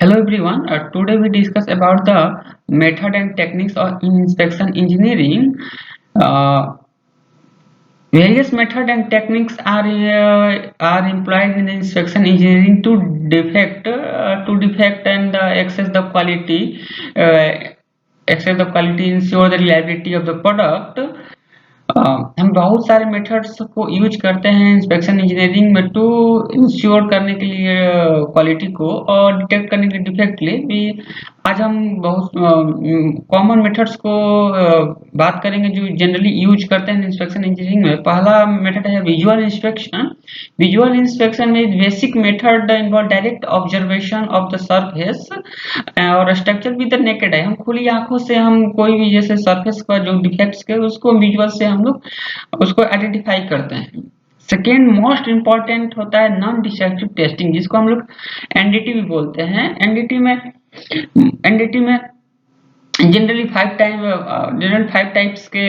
Hello everyone. Today we discuss about the method and techniques of in inspection engineering. Uh, Various method and techniques are employed in inspection engineering to defect and access the quality, ensure the reliability of the product. हम बहुत सारे methods को use करते हैं inspection engineering में to ensure करने के लिए क्वालिटी को और डिटेक्ट करने के लिए डिफेक्ट के लिए भी। आज हम बहुत कॉमन मेथड्स को बात करेंगे जो जनरली यूज करते हैं इंस्पेक्शन इंजीनियरिंग में। पहला मेथड है विजुअल इंस्पेक्शन। विजुअल इंस्पेक्शन में basic method involve direct observation of the surface और structure with the naked eye. हम खुली आंखों से हम कोई भी जैसे सरफेस का जो डिफेक्ट्स के उसको विजुअल से हम लोग उसको आइडेंटिफाई करते हैं। सेकेंड मोस्ट इंपॉर्टेंट होता है नॉन डिस्ट्रक्टिव टेस्टिंग, जिसको हम लोग एनडीटी भी बोलते हैं। एनडीटी में जनरली फाइव टाइप्स के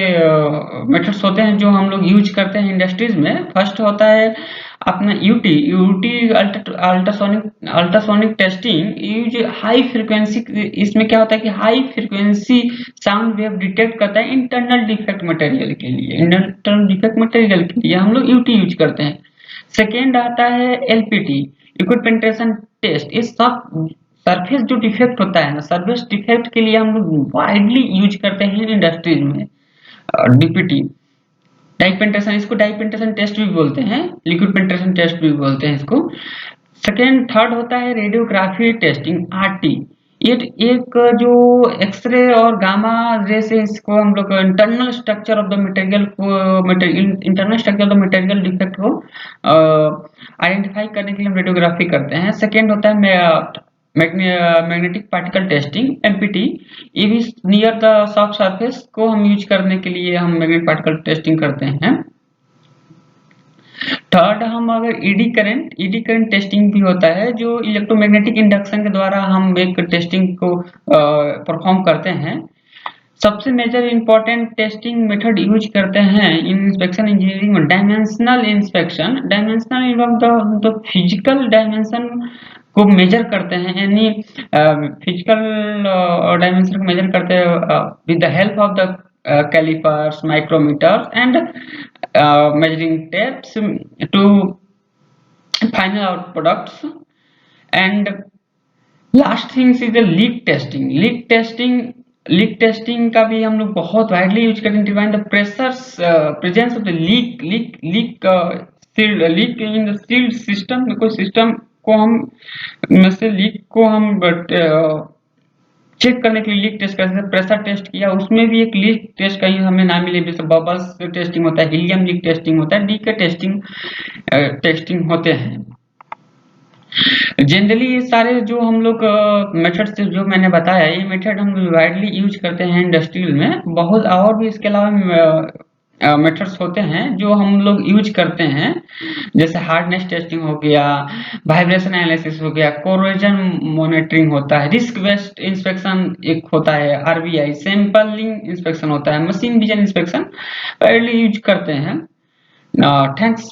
मेथड्स होते हैं जो हम लोग यूज करते हैं इंडस्ट्रीज में। फर्स्ट होता है अपना UT ultrasonic testing use high frequency. इसमें क्या होता है कि high frequency sound wave detect करता है इंटरनल डिफेक्ट मटेरियल के लिए हम लोग यूटी यूज करते हैं। सेकेंड आता है एलपीटी, लिक्विड पेनिट्रेशन टेस्ट। इस सब सरफेस जो डिफेक्ट होता है ना, सरफेस डिफेक्ट के लिए हम लोग वाइडली यूज करते हैं इंडस्ट्रीज में। डीपीटी डाई पेनिट्रेशन, इसको डाई पेनिट्रेशन टेस्ट भी बोलते हैं, लिक्विड पेनिट्रेशन टेस्ट भी बोलते हैं इसको। थर्ड होता है रेडियोग्राफी टेस्टिंग, आरटी। ये एक जो एक्सरे और गामा रे से इसको हम लोग internal structure of the material defect को आइडेंटिफाई करने के लिए हम रेडियोग्राफी करते हैं। सेकेंड होता है मैग्नेटिक पार्टिकल टेस्टिंग, एमपीटी। ये भी नियर द सॉफ्ट सरफेस को हम यूज करने के लिए हम मैग्नेटिक पार्टिकल टेस्टिंग करते हैं। थर्ड, हम अगर ईडी करंट टेस्टिंग भी होता है जो इलेक्ट्रोमैग्नेटिक इंडक्शन के द्वारा हम एक टेस्टिंग को परफॉर्म करते हैं। सबसे major important testing method use करते हैं इन इंस्पेक्शन इंजीनियरिंग में dimensional inspection. Dimensional involve the physical dimension को मेजर करते हैं, यानी फिजिकल डायमेंशन को मेजर करते हैं with the help of the calipers, micrometers and measuring tapes to final out products. And last things is the leak testing का भी हम लोग बहुत वाइडली यूज करते हैं। Define the presence of the leak in the sealed system. कोई system को हम में से लीक को हम चेक करने के लिए लीक टेस्ट करते हैं। प्रेशर टेस्ट किया, उसमें भी एक लीक टेस्ट कहीं हमें ना मिले, जैसे बबल्स टेस्टिंग होता है, हीलियम लीक टेस्टिंग होता है, लीक टेस्टिंग होते हैं। जनरली ये सारे जो हम लोग मेथड्स जो मैंने बताया, ये मेथड हम वाइडली यूज करते हैं इंडस्ट्रियल में। बहुत और भी इसके अलावा मेथड्स होते हैं जो हम लोग यूज करते हैं, जैसे हार्डनेस टेस्टिंग हो गया, वाइब्रेशन एनालिसिस हो गया, कोरोजन मॉनिटरिंग होता है, रिस्क बेस्ड इंस्पेक्शन एक होता है, आरबीआई सैंपलिंग इंस्पेक्शन होता है, machine vision inspection widely use करते हैं। थैंक्स